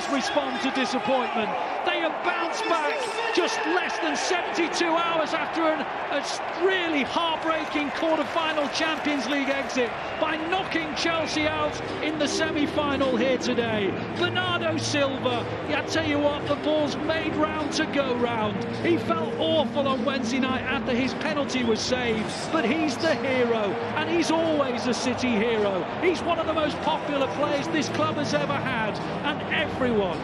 always respond to disappointment. They have bounced back just less than 72 hours after a really heartbreaking quarter-final Champions League exit by knocking Chelsea out in the semi-final here today. Bernardo Silva, I tell you what, the ball's made round to go round. He felt awful on Wednesday night after his penalty was saved, but he's the hero, and he's always a City hero. He's one of the most popular players this club has ever had, and everyone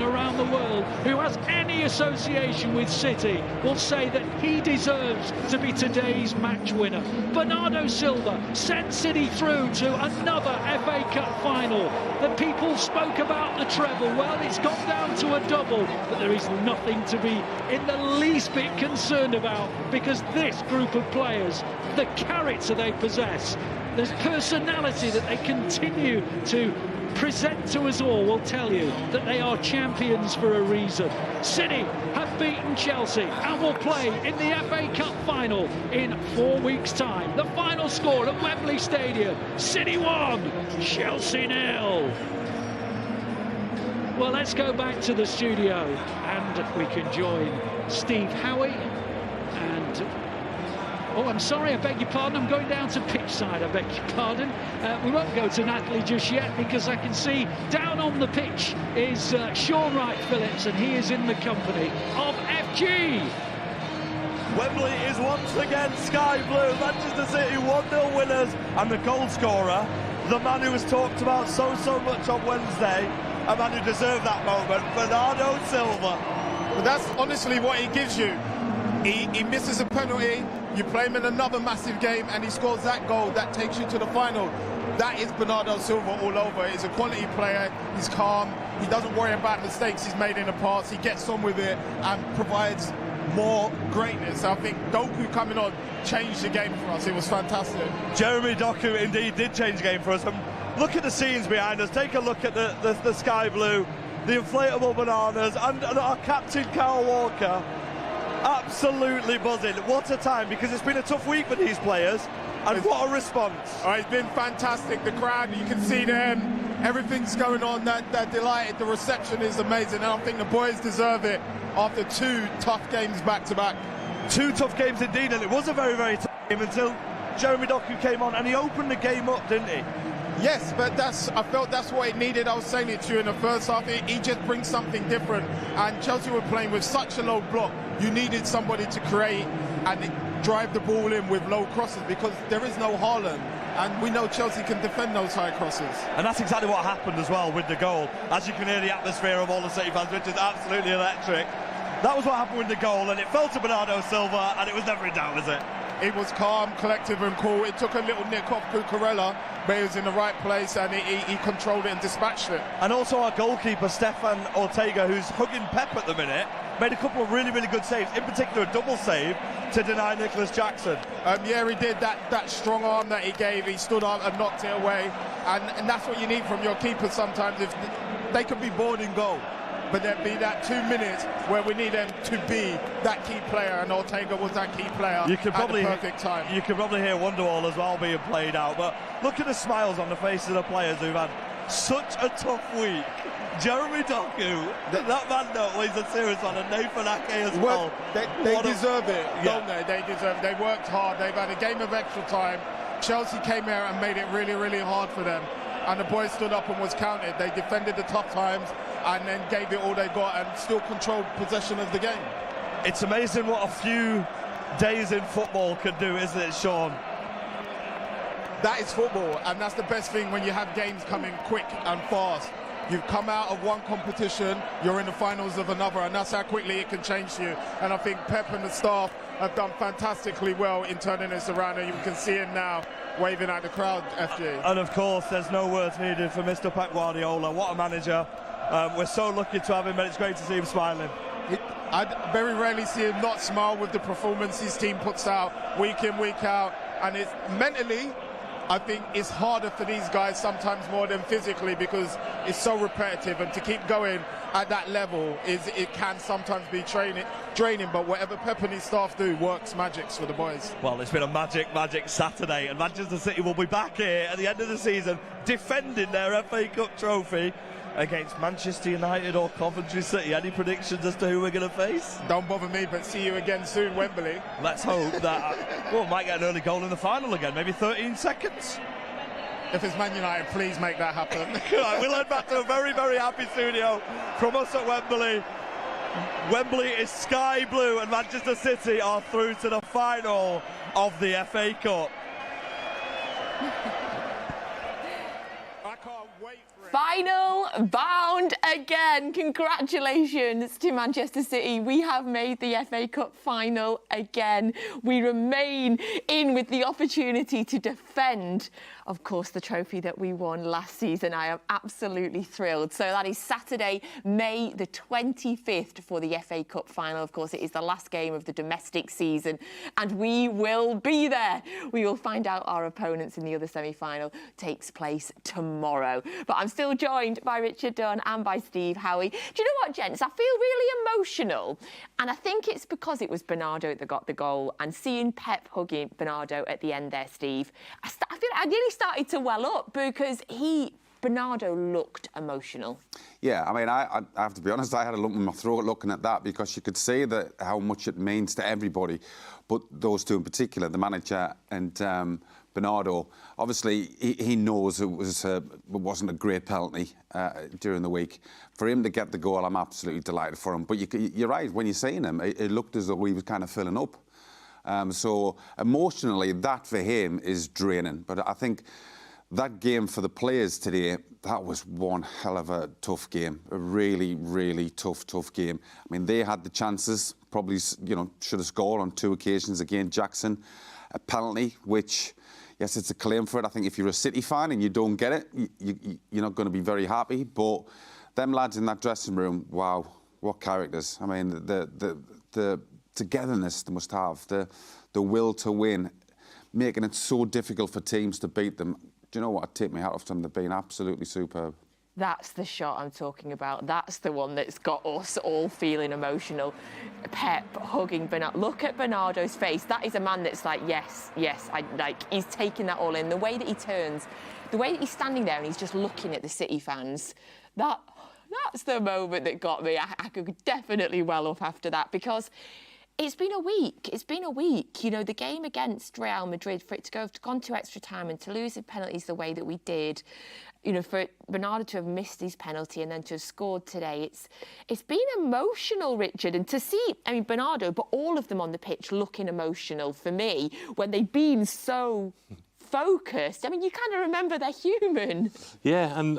around the world who has any association with City will say that he deserves to be today's match winner. Bernardo Silva sent City through to another FA Cup final. The people spoke about the treble. Well, it's gone down to a double, but there is nothing to be in the least bit concerned about, because this group of players, the character they possess, the personality that they continue to present to us all, will tell you that they are champions for a reason. City have beaten Chelsea and will play in the FA Cup final in 4 weeks' time. The final score at Wembley Stadium: City 1, Chelsea 0. Well, let's go back to the studio and we can join Steve Howey and... Oh, I'm sorry, I beg your pardon. I'm going down to Pitchside, I beg your pardon. We won't go to Natalie just yet, because I can see down on the pitch is Shaun Wright-Phillips, and he is in the company of FG. Wembley is once again sky blue. Manchester City 1-0 winners, and the goal scorer, the man who was talked about so much on Wednesday, a man who deserved that moment, Bernardo Silva. But that's honestly what he gives you. He misses a penalty, you play him in another massive game, and he scores that goal that takes you to the final. That is Bernardo Silva all over. He's a quality player, he's calm, he doesn't worry about mistakes he's made in the past, he gets on with it and provides more greatness. I think Doku coming on changed the game for us. It was fantastic. Jeremy Doku indeed did change the game for us. And look at the scenes behind us, take a look at the sky blue, the inflatable bananas, and our captain Kyle Walker. Absolutely buzzing. What a time, because it's been a tough week for these players, and what a response. It's been fantastic. The crowd, you can see them, everything's going on, they're delighted, the reception is amazing, and I think the boys deserve it after 2 tough games back to back. 2 tough games indeed, and it was a very tough game until Jeremy Doku came on and he opened the game up, didn't he? Yes, but I felt that's what it needed. I was saying it to you in the first half. He just brings something different. And Chelsea were playing with such a low block. You needed somebody to create and drive the ball in with low crosses, because there is no Haaland. And we know Chelsea can defend those high crosses. And that's exactly what happened as well with the goal. As you can hear the atmosphere of all the City fans, which is absolutely electric. That was what happened with the goal, and it fell to Bernardo Silva, and it was never in doubt, was it? It was calm, collective and cool. It took a little nick off Cucurella, but he was in the right place, and he controlled it and dispatched it. And also our goalkeeper, Stefan Ortega, who's hugging Pep at the minute, made a couple of really good saves, in particular a double save to deny Nicholas Jackson. Yeah, he did. That strong arm that he gave, he stood up and knocked it away, and that's what you need from your keeper sometimes. If they could be bored in goal, but there'd be that 2 minutes where we need them to be that key player, and Ortega was that key player at the perfect time. You could probably hear Wonderwall as well being played out, but look at the smiles on the faces of the players who've had such a tough week. Jeremy Doku, that man knows he's a serious one, and Nathan Ake as well. They deserve it, don't they? They deserve it. They worked hard, they've had a game of extra time. Chelsea came here and made it really hard for them, and the boys stood up and was counted. They defended the tough times and then gave it all they got and still controlled possession of the game. It's amazing what a few days in football can do, isn't it, Shaun? That is football, and that's the best thing when you have games coming quick and fast. You've come out of one competition, you're in the finals of another, and that's how quickly it can change you. And I think Pep and the staff have done fantastically well in turning this around, and you can see him now waving at the crowd, FG. And of course, there's no words needed for Mr. Pep Guardiola. What a manager. We're so lucky to have him, and it's great to see him smiling. I very rarely see him not smile with the performance his team puts out week in, week out, and it's mentally, I think it's harder for these guys sometimes more than physically, because it's so repetitive, and to keep going at that level it can sometimes be draining, but whatever Pep and his staff do works magics for the boys. Well, it's been a magic Saturday, and Manchester City will be back here at the end of the season defending their FA Cup trophy against Manchester United or Coventry City. Any predictions as to who we're going to face? Don't bother me, but see you again soon, Wembley. Let's hope that we might get an early goal in the final again, maybe 13 seconds. If it's Man United, please make that happen. Right, we'll head back to a very, very happy studio from us at Wembley. Wembley is sky blue and Manchester City are through to the final of the FA Cup. I can't wait for it. Final bound again. Congratulations to Manchester City. We have made the FA Cup final again. We remain in with the opportunity to defend, of course, the trophy that we won last season. I am absolutely thrilled. So that is Saturday, May the 25th for the FA Cup final. Of course, it is the last game of the domestic season and we will be there. We will find out our opponents in the other semi-final. Takes place tomorrow. But I'm still joined by Richard Dunne and by Steve Howey. Do you know what, gents? I feel really emotional. And I think it's because it was Bernardo that got the goal and seeing Pep hugging Bernardo at the end there, Steve. I feel like I nearly started to well up because Bernardo looked emotional. Yeah, I mean, I have to be honest, I had a lump in my throat looking at that because you could see that how much it means to everybody, but those two in particular, the manager and Bernardo. Obviously, he knows it wasn't a great penalty during the week. For him to get the goal, I'm absolutely delighted for him. But you're right, when you're seeing him, it looked as though he was kind of filling up. So emotionally, that for him is draining. But I think that game for the players today, that was one hell of a tough game. A really, really tough game. I mean, they had the chances, probably, should have scored on 2 occasions against Jackson. A penalty, which, yes, it's a claim for it. I think if you're a City fan and you don't get it, you're not going to be very happy. But them lads in that dressing room, wow, what characters. I mean, the togetherness they must have, the will to win, making it so difficult for teams to beat them. Do you know what? I'd take my hat off to them. They've been absolutely superb. That's the shot I'm talking about. That's the one that's got us all feeling emotional. Pep hugging Bernardo. Look at Bernardo's face. That is a man that's like, yes, he's taking that all in. The way that he turns, the way that he's standing there and he's just looking at the City fans, that's the moment that got me. I could definitely well up after that because it's been a week. It's been a week. You know, the game against Real Madrid, for it to have gone to extra time and to lose in penalties the way that we did, for Bernardo to have missed his penalty and then to have scored today, it's been emotional, Richard. And to see, Bernardo, but all of them on the pitch looking emotional for me when they've been so focused. You kind of remember they're human. Yeah, and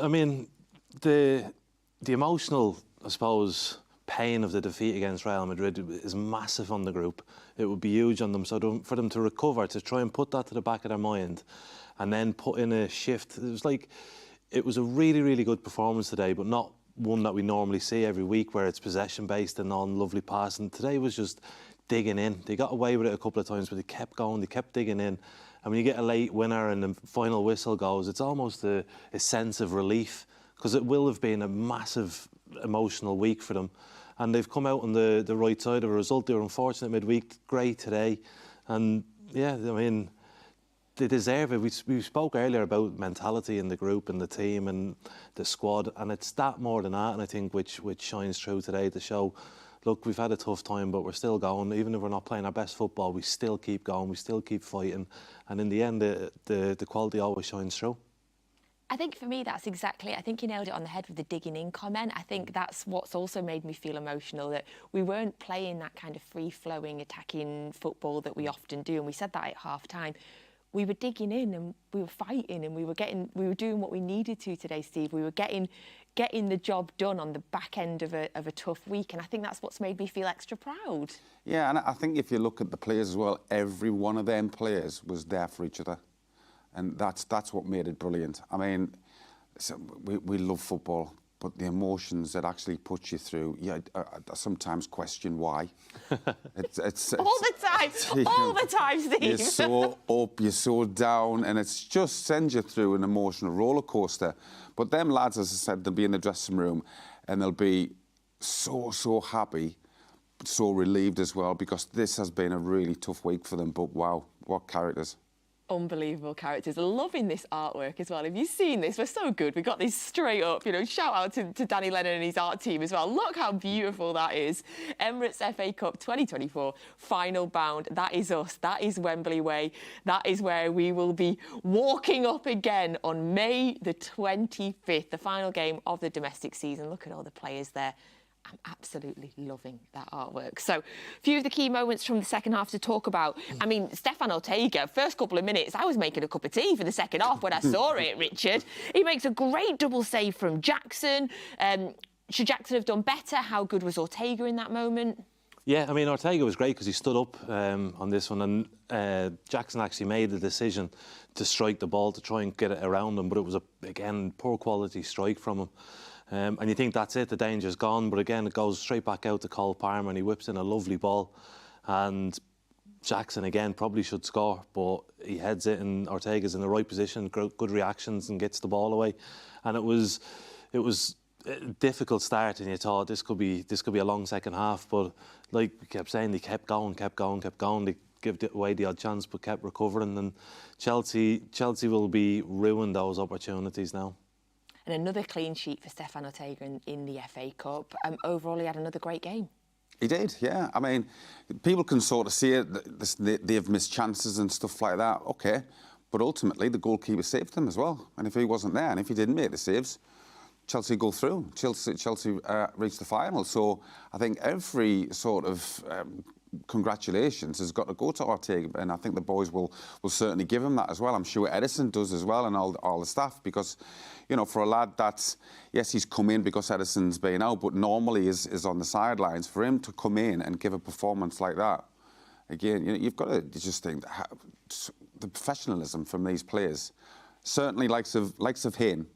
the emotional, I suppose, pain of the defeat against Real Madrid is massive on the group. It would be huge on them. So for them to recover, to try and put that to the back of their mind and then put in a shift, it was a really, really good performance today, but not one that we normally see every week where it's possession-based and on lovely passing. Today was just digging in. They got away with it a couple of times, but they kept going, they kept digging in. And when you get a late winner and the final whistle goes, it's almost a sense of relief because it will have been a massive emotional week for them. And they've come out on the right side of a result. They were unfortunate midweek, great today. And yeah, they deserve it. We spoke earlier about mentality in the group and the team and the squad, and it's that more than that, and I think which shines through today to show, look, we've had a tough time, but we're still going. Even if we're not playing our best football, we still keep going, we still keep fighting, and in the end, the quality always shines through. I think for me, that's exactly it. I think you nailed it on the head with the digging in comment. I think that's what's also made me feel emotional, that we weren't playing that kind of free-flowing, attacking football that we often do, and we said that at half-time. We were digging in and we were fighting and we were doing what we needed to today, Steve. We were getting the job done on the back end of a tough week, and I think that's what's made me feel extra proud. Yeah, and I think if you look at the players as well, every one of them players was there for each other. And that's what made it brilliant. We love football, but the emotions that actually put you through, I sometimes question why. It's all the time, Steve. You're so up, you're so down, and it's just sends you through an emotional roller coaster. But them lads, as I said, they'll be in the dressing room and they'll be so happy, so relieved as well, because this has been a really tough week for them. But wow, what characters. Unbelievable characters. Loving this artwork as well. Have you seen this? We're so good. We got this straight up, you know, shout out to Danny Lennon and his art team as well. Look how beautiful that is. Emirates FA Cup 2024 final bound. That is us. That is Wembley Way. That is where we will be walking up again on May the 25th, the final game of the domestic season. Look at all the players there. I'm absolutely loving that artwork. So, a few of the key moments from the second half to talk about. I mean, Stefan Ortega, first couple of minutes, I was making a cup of tea for the second half when I saw it, Richard. He makes a great double save from Jackson. Should Jackson have done better? How good was Ortega in that moment? Yeah, I mean, Ortega was great because he stood up on this one, and Jackson actually made the decision to strike the ball to try and get it around him, but it was, again, poor quality strike from him. And you think that's it, the danger's gone, but again, it goes straight back out to Cole Palmer and he whips in a lovely ball. And Jackson, again, probably should score, but he heads it and Ortega's in the right position, good reactions and gets the ball away. And it was a difficult start and you thought this could be a long second half, but like we kept saying, they kept going. They gave away the odd chance, but kept recovering. And Chelsea will be ruining those opportunities now. And another clean sheet for Stefan Ortega in the FA Cup. Overall, he had another great game. He did, yeah. I mean, people can sort of see it, they've missed chances and stuff like that, OK. But ultimately, the goalkeeper saved them as well. And if he wasn't there, and if he didn't make the saves, Chelsea go through. Chelsea reach the final. So I think every sort of congratulations has got to go to Ortega, and I think the boys will certainly give him that as well. I'm sure Edison does as well, and all the staff, because, you know, for a lad that's, yes, he's come in because Edison's been out, but normally is on the sidelines. For him to come in and give a performance like that, again, you know, you've got to just think the professionalism from these players, certainly likes of him.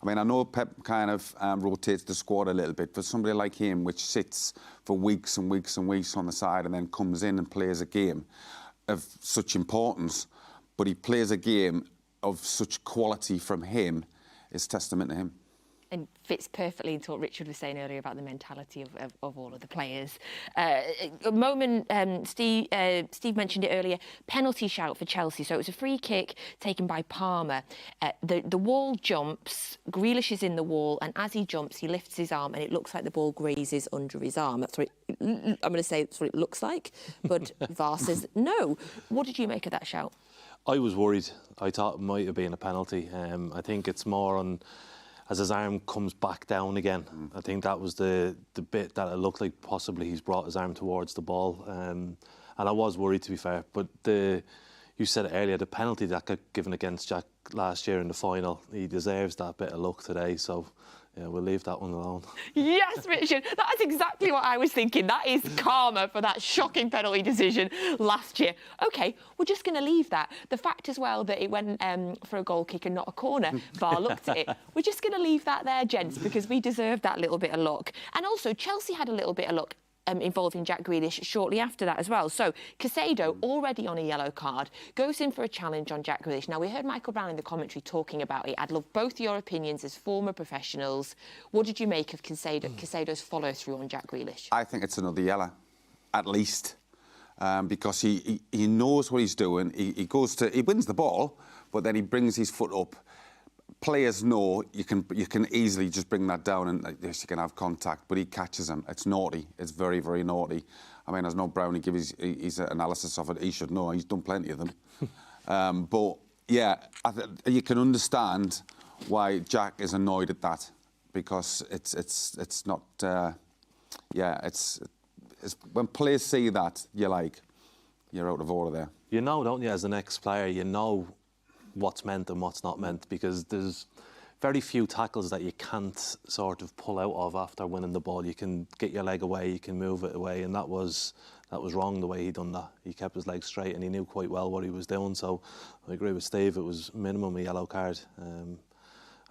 I mean, I know Pep kind of rotates the squad a little bit, but somebody like him, which sits for weeks and weeks and weeks on the side and then comes in and plays a game of such importance, but he plays a game of such quality from him, is testament to him. And fits perfectly into what Richard was saying earlier about the mentality of all of the players. A moment, Steve mentioned it earlier, penalty shout for Chelsea. So it was a free kick taken by Palmer. The wall jumps, Grealish is in the wall, and as he jumps, he lifts his arm, and it looks like the ball grazes under his arm. That's what I'm going to say that's what it looks like, but VAR says no. What did you make of that shout? I was worried. I thought it might have been a penalty. I think it's more on, as his arm comes back down again, I think that was the bit that it looked like possibly he's brought his arm towards the ball. And I was worried, to be fair. But you said it earlier, the penalty that got given against Jack last year in the final, he deserves that bit of luck today. So, yeah, we'll leave that one alone. Yes, Richard, that's exactly what I was thinking. That is karma for that shocking penalty decision last year. OK, we're just going to leave that. The fact as well that it went for a goal kick and not a corner, VAR looked at it. We're just going to leave that there, gents, because we deserve that little bit of luck. And also, Chelsea had a little bit of luck involving Jack Grealish shortly after that as well. So Caicedo, already on a yellow card, goes in for a challenge on Jack Grealish. Now, we heard Michael Brown in the commentary talking about it. I'd love both your opinions as former professionals. What did you make of Caicedo's follow-through on Jack Grealish? I think it's another yellow, at least, because he knows what he's doing. He wins the ball, but then he brings his foot up. Players know you can easily just bring that down and yes, you can have contact, but he catches him. It's naughty. It's very, very naughty. I mean, as no Brownie give his analysis of it, he should know. He's done plenty of them. But yeah, you can understand why Jack is annoyed at that, because it's not. It's when players see that, you're out of order there. You know, don't you, as an ex-player, you know what's meant and what's not meant, because there's very few tackles that you can't sort of pull out of after winning the ball. You can get your leg away, you can move it away, and that was wrong the way he done that. He kept his legs straight and he knew quite well what he was doing. So I agree with Steve, it was minimum a yellow card.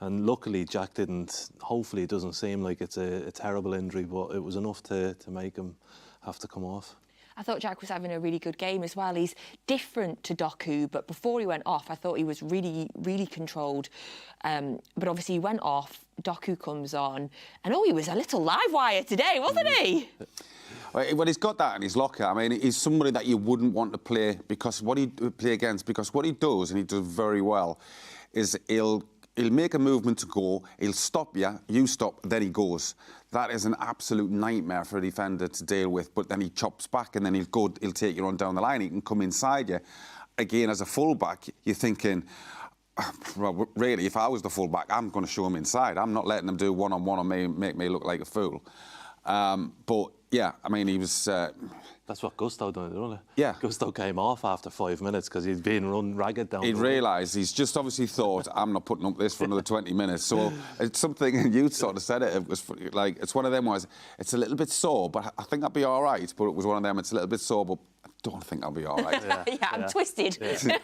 And luckily Jack didn't. Hopefully it doesn't seem like it's a terrible injury, but it was enough to make him have to come off. I thought Jack was having a really good game as well. He's different to Doku, but before he went off, I thought he was really, really controlled. But obviously he went off, Doku comes on, and he was a little live wire today, wasn't he? Well, he's got that in his locker. I mean, he's somebody that you wouldn't want to play against because what he does, and he does very well, is he'll make a movement to go, he'll stop you stop, then he goes. That is an absolute nightmare for a defender to deal with, but then he chops back and then he'll take you on down the line, he can come inside you. Again, as a full-back, you're thinking, well, really, if I was the full-back, I'm going to show him inside. I'm not letting him do one-on-one and make me look like a fool. But, yeah, I mean, he was... That's what Gusto done, didn't it? Yeah. Gusto came off after 5 minutes because he'd been run ragged down. He'd realised, he's just obviously thought, I'm not putting up this for another 20 minutes. So it's something, and you sort of said it was like, it's one of them was, it's a little bit sore, but I think I'll be all right. But it was one of them, it's a little bit sore, but I don't think I'll be all right. I'm twisted. Yeah.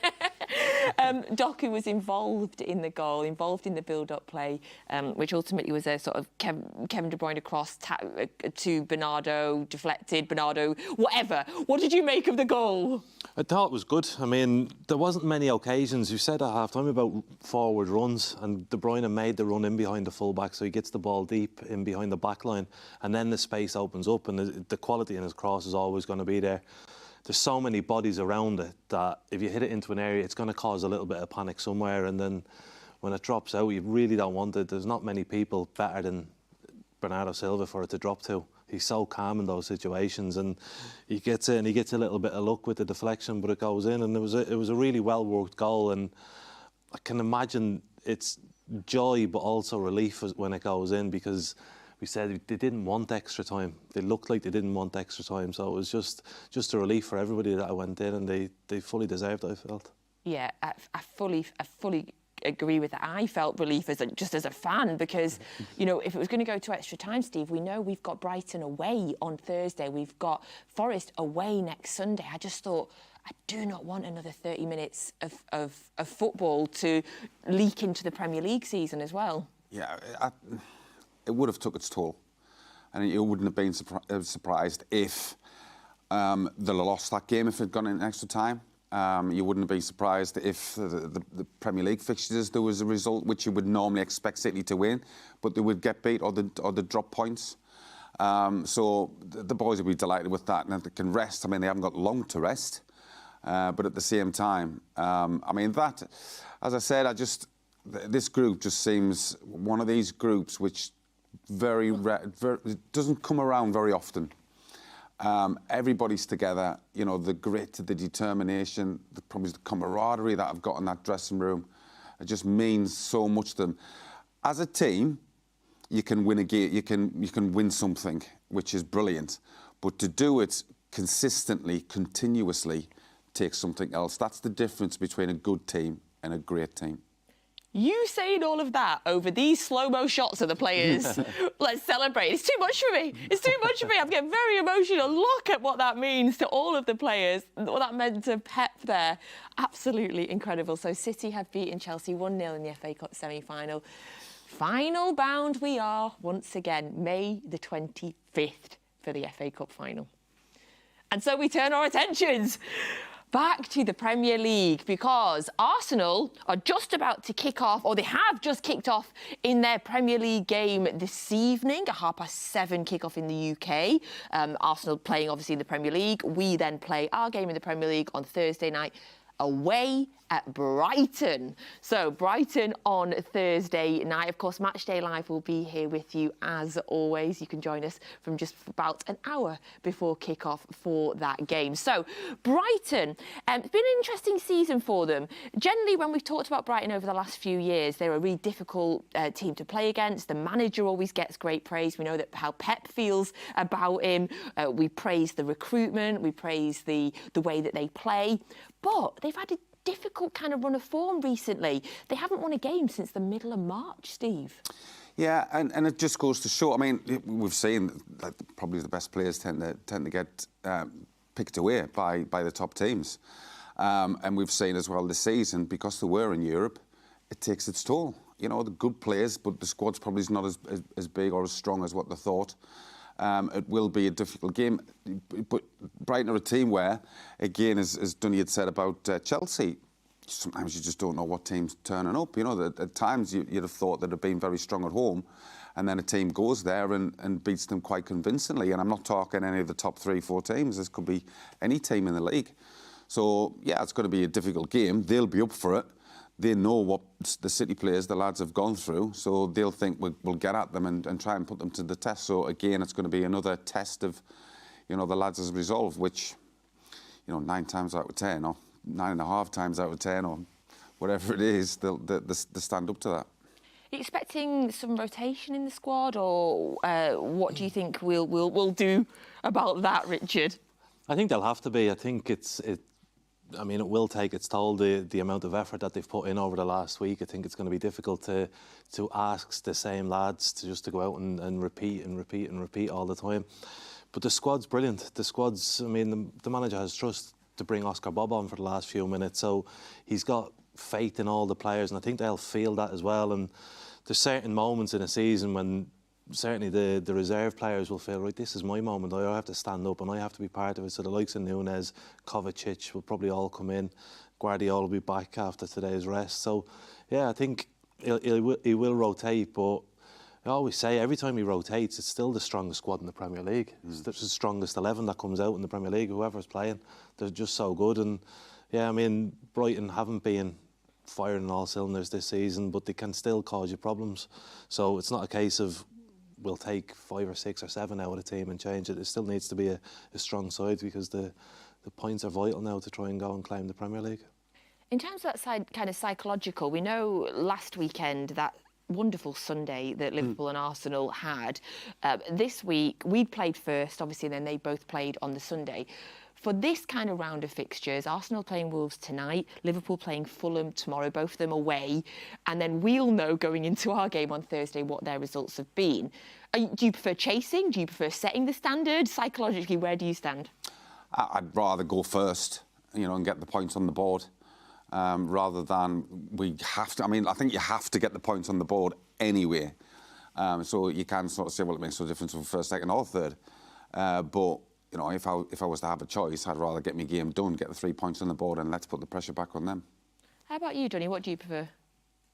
Doku was involved in the goal, involved in the build-up play, which ultimately was a sort of Kevin De Bruyne across to Bernardo, deflected, Bernardo, whatever. What did you make of the goal? I thought it was good. I mean, there wasn't many occasions. You said at half-time about forward runs, and De Bruyne made the run in behind the full-back, so he gets the ball deep in behind the back line, and then the space opens up, and the quality in his cross is always going to be there. There's so many bodies around it that if you hit it into an area, it's going to cause a little bit of panic somewhere, and then when it drops out, you really don't want it. There's not many people better than Bernardo Silva for it to drop to. He's so calm in those situations, and he gets it, and he gets a little bit of luck with the deflection, but it goes in, and it was a really well-worked goal, and I can imagine it's joy but also relief when it goes in, because we said they didn't want extra time. They looked like they didn't want extra time, so it was just a relief for everybody that I went in, and they fully deserved it, I felt. Yeah, I fully agree with that. I felt relief just as a fan, because, you know, if it was going to go to extra time, Steve, we know we've got Brighton away on Thursday. We've got Forest away next Sunday. I just thought, I do not want another 30 minutes of football to leak into the Premier League season as well. Yeah, it would have took its toll, and you wouldn't have been surprised if they'd lost that game if it had gone in extra time. You wouldn't be surprised if the Premier League fixtures there was a result which you would normally expect City to win, but they would get beat or they drop points. So the boys would be delighted with that, and they can rest. I mean, they haven't got long to rest, but at the same time, I mean, that, as I said, this group just seems one of these groups which it doesn't come around very often. Everybody's together, you know, the grit, the determination, probably the camaraderie that I've got in that dressing room. It just means so much to them. As a team, you can win a game, you can win something, which is brilliant. But to do it consistently, continuously, takes something else. That's the difference between a good team and a great team. You saying all of that over these slow-mo shots of the players. Let's celebrate. It's too much for me. It's too much for me. I'm getting very emotional. Look at what that means to all of the players, what that meant to Pep there. Absolutely incredible. So City have beaten Chelsea 1-0 in the FA Cup semi-final. Final bound we are once again, May the 25th for the FA Cup final. And so we turn our attentions back to the Premier League, because Arsenal are just about to kick off, or they have just kicked off in their Premier League game this evening, a 7:30 kick-off in the UK. Arsenal playing obviously in the Premier League. We then play our game in the Premier League on Thursday night away at Brighton. So Brighton on Thursday night. Of course, Matchday Live will be here with you as always. You can join us from just about an hour before kick-off for that game. So Brighton, it's been an interesting season for them. Generally, when we've talked about Brighton over the last few years, they're a really difficult team to play against. The manager always gets great praise. We know that how Pep feels about him. We praise the recruitment. We praise the way that they play. But they've had a difficult kind of run of form recently. They haven't won a game since the middle of March, Steve. Yeah, and it just goes to show. I mean, we've seen that probably the best players tend to get picked away by the top teams, and we've seen as well this season, because they were in Europe, it takes its toll. You know, the good players, but the squad's probably not as big or as strong as what they thought. It will be a difficult game, but Brighton are a team where, again, as Dunne had said about Chelsea, sometimes you just don't know what team's turning up. You know, at times you'd have thought they'd have been very strong at home, and then a team goes there and beats them quite convincingly. And I'm not talking any of the top 3-4 teams. This could be any team in the league. So, yeah, it's going to be a difficult game. They'll be up for it. They know what the City players, the lads, have gone through, so they'll think we'll get at them and try and put them to the test. So, again, it's going to be another test of, the lads' resolve, which, 9 times out of 10, or 9.5 times out of 10, or whatever it is, they'll stand up to that. Are you expecting some rotation in the squad, or what do you think we'll do about that, Richard? I think they'll have to be. I think it will take its toll, the amount of effort that they've put in over the last week. I think it's going to be difficult to ask the same lads to go out and repeat and repeat and repeat all the time. But the squad's brilliant. The squad's, the manager has trust to bring Oscar Bob on for the last few minutes, so he's got faith in all the players, and I think they'll feel that as well. And there's certain moments in a season when certainly the reserve players will feel, right, this is my moment, I have to stand up and I have to be part of it. So the likes of Núñez, Kovacic will probably all come in. Guardiola will be back after today's rest. So, yeah, I think he will rotate, but I always say every time he rotates, it's still the strongest squad in the Premier League. It's the strongest 11 that comes out in the Premier League, whoever's playing. They're just so good. And, yeah, Brighton haven't been firing on all cylinders this season, but they can still cause you problems. So it's not a case of we'll take 5 or 6 or 7 out of the team and change it. It still needs to be a strong side, because the points are vital now to try and go and claim the Premier League. In terms of that side, kind of psychological, we know last weekend that wonderful Sunday that Liverpool and Arsenal had. This week, we'd played first, obviously, and then they both played on the Sunday. For this kind of round of fixtures, Arsenal playing Wolves tonight, Liverpool playing Fulham tomorrow, both of them away, and then we'll know going into our game on Thursday what their results have been. Do you prefer chasing? Do you prefer setting the standard? Psychologically, where do you stand? I'd rather go first, and get the points on the board, rather than we have to. I think you have to get the points on the board anyway. So you can sort of say, well, it makes no difference if first, second or third. But if I was to have a choice, I'd rather get my game done, get the 3 points on the board, and let's put the pressure back on them. How about you, Dunne? What do you prefer?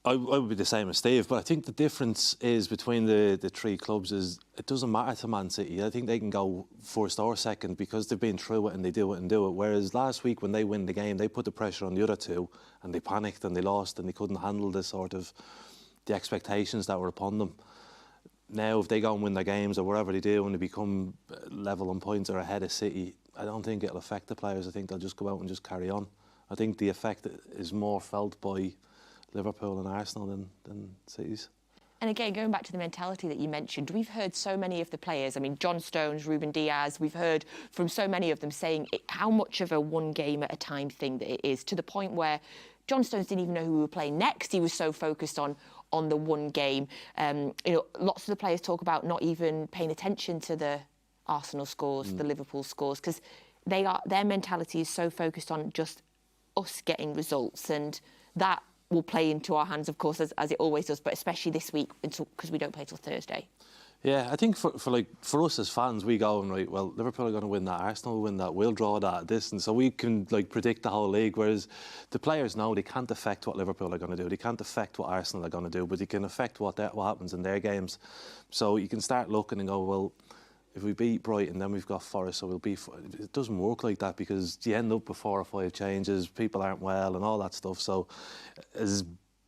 I would be the same as Steve, but I think the difference is between the 3 clubs is it doesn't matter to Man City. I think they can go first or second because they've been through it and they do it. Whereas last week when they win the game, they put the pressure on the other 2 and they panicked and they lost and they couldn't handle the expectations that were upon them. Now, if they go and win their games or whatever they do and they become level on points or ahead of City, I don't think it'll affect the players. I think they'll just go out and just carry on. I think the effect is more felt by Liverpool and Arsenal than City's. And again, going back to the mentality that you mentioned, we've heard so many of the players, John Stones, Ruben Diaz, we've heard from so many of them saying how much of a one game at a time thing that it is, to the point where John Stones didn't even know who we were playing next. He was so focused on the one game. Lots of the players talk about not even paying attention to the Arsenal scores, the Liverpool scores, because their mentality is so focused on just us getting results, and that will play into our hands, of course, as it always does, but especially this week because we don't play till Thursday. Yeah, I think for us as fans, we go and right, well, Liverpool are going to win that, Arsenal will win that, we'll draw that at this, and so we can predict the whole league. Whereas the players know they can't affect what Liverpool are going to do, they can't affect what Arsenal are going to do, but they can affect what happens in their games. So you can start looking and go, well, if we beat Brighton, then we've got Forest, so we'll beat. It doesn't work like that because you end up with 4 or 5 changes, people aren't well, and all that stuff. So, as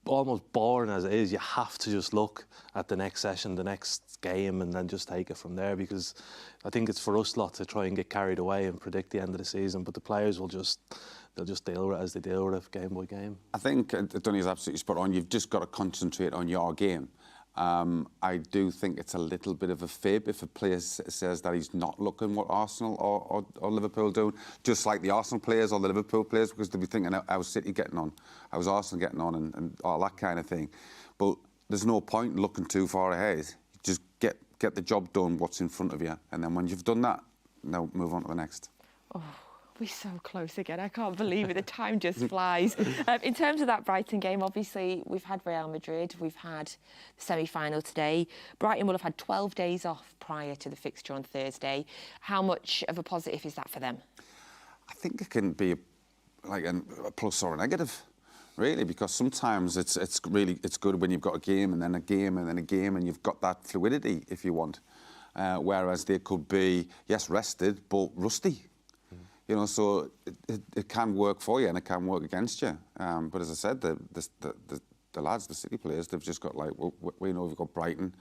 almost boring as it is, you have to just look at the next session, the next game, and then just take it from there. Because I think it's for us lot to try and get carried away and predict the end of the season, but the players will just deal with it as they deal with it, game by game. I think Dunne is absolutely spot on. You've just got to concentrate on your game. I do think it's a little bit of a fib if a player says that he's not looking what Arsenal or Liverpool do, just like the Arsenal players or the Liverpool players, because they'll be thinking, how's City getting on? How's Arsenal getting on? And all that kind of thing. But there's no point in looking too far ahead. Just get the job done, what's in front of you. And then when you've done that, now move on to the next. Oh. We're so close again. I can't believe it. The time just flies. In terms of that Brighton game, obviously, we've had Real Madrid. We've had the semi-final today. Brighton will have had 12 days off prior to the fixture on Thursday. How much of a positive is that for them? I think it can be a plus or a negative. really, because sometimes it's good when you've got a game and then a game and then a game, and you've got that fluidity if you want. Whereas they could be, yes, rested, but rusty. You know, so it can work for you and it can work against you. But as I said, the lads, the City players, they've just got like, well, we know we've got Brighton.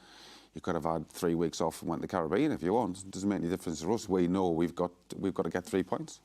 You could have had 3 weeks off and went to the Caribbean if you want. It doesn't make any difference to us. We know we've got to get 3 points.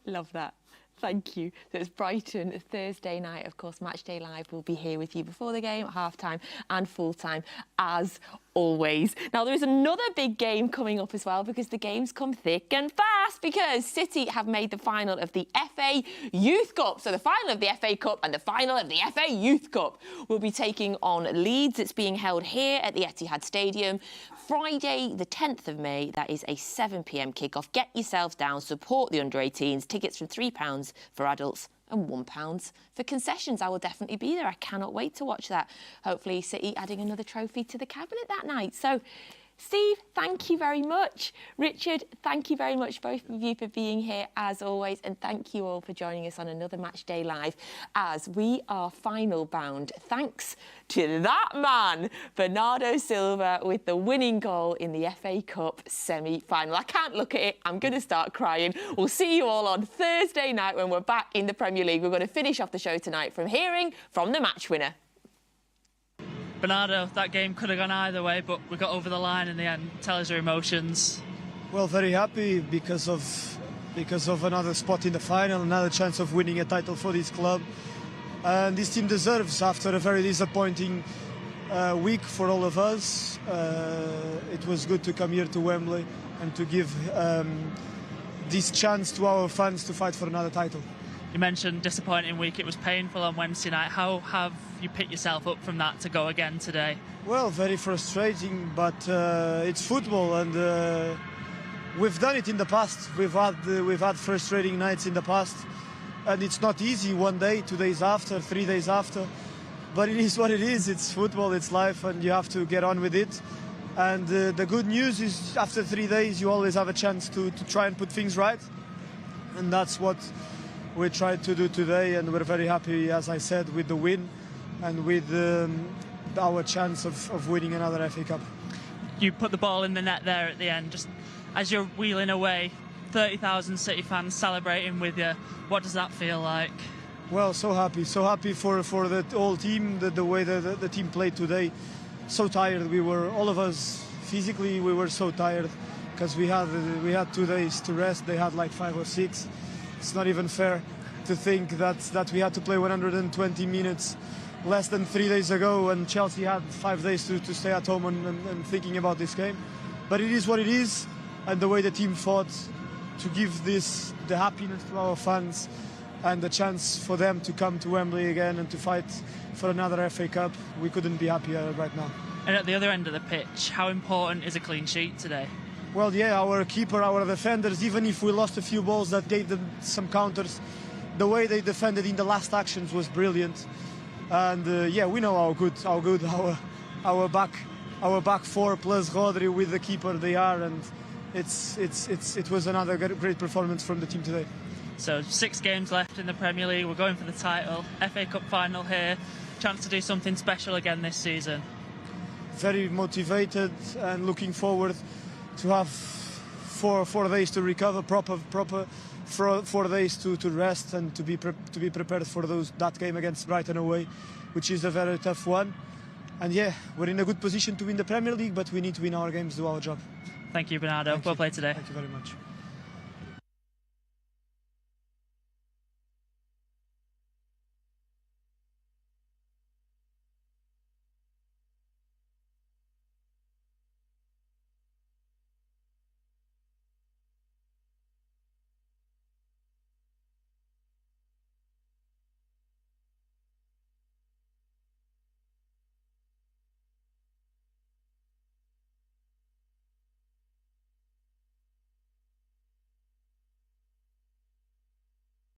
Love that. Thank you. So it's Brighton Thursday night. Of course, Matchday Live will be here with you before the game, half-time and full-time, as always. Now, there is another big game coming up as well, because the games come thick and fast, because City have made the final of the FA Youth Cup. So the final of the FA Cup and the final of the FA Youth Cup will be taking on Leeds. It's being held here at the Etihad Stadium. Friday, the 10th of May, that is a 7 p.m. kickoff. Get yourselves down, support the under-18s. Tickets from £3 for adults and £1 for concessions. I will definitely be there. I cannot wait to watch that. Hopefully City adding another trophy to the cabinet that night. So, Steve, thank you very much. Richard, thank you very much, both of you, for being here as always. And thank you all for joining us on another Matchday Live as we are final bound. Thanks to that man, Bernardo Silva, with the winning goal in the FA Cup semi-final. I can't look at it. I'm going to start crying. We'll see you all on Thursday night when we're back in the Premier League. We're going to finish off the show tonight from hearing from the match winner. Bernardo, that game could have gone either way, but we got over the line in the end. Tell us your emotions. Well, very happy because of another spot in the final, another chance of winning a title for this club. And this team deserves, after a very disappointing week for all of us. It was good to come here to Wembley and to give this chance to our fans to fight for another title. You mentioned disappointing week. It was painful on Wednesday night. How have you picked yourself up from that to go again today? Well, very frustrating, but it's football, and we've done it in the past. We've had frustrating nights in the past, and it's not easy 1 day, 2 days after, 3 days after. But it is what it is. It's football, it's life, and you have to get on with it. And the good news is, after 3 days, you always have a chance to try and put things right, and that's what we tried to do today, and we're very happy, as I said, with the win and with our chance of winning another FA Cup. You put the ball in the net there at the end. Just as you're wheeling away, 30,000 City fans celebrating with you. What does that feel like? Well, so happy for the whole team, the way the team played today. So tired, we were, all of us, physically we were so tired, because we had 2 days to rest. They had like 5 or 6. It's not even fair to think that we had to play 120 minutes less than 3 days ago, and Chelsea had 5 days to stay at home and thinking about this game. But it is what it is, and the way the team fought to give the happiness to our fans and the chance for them to come to Wembley again and to fight for another FA Cup, we couldn't be happier right now. And at the other end of the pitch, how important is a clean sheet today? Well, yeah, our keeper, our defenders, even if we lost a few balls that gave them some counters, the way they defended in the last actions was brilliant. And yeah, we know how good our back four plus Rodri with the keeper they are, and it was another great performance from the team today. So 6 games left in the Premier League. We're going for the title. FA Cup final here. Chance to do something special again this season. Very motivated and looking forward to have 4 days to recover, proper 4 days to rest and to be prepared for that game against Brighton away, which is a very tough one. And yeah, we're in a good position to win the Premier League, but we need to win our games, do our job. Thank you, Bernardo. Well played today. Thank you very much.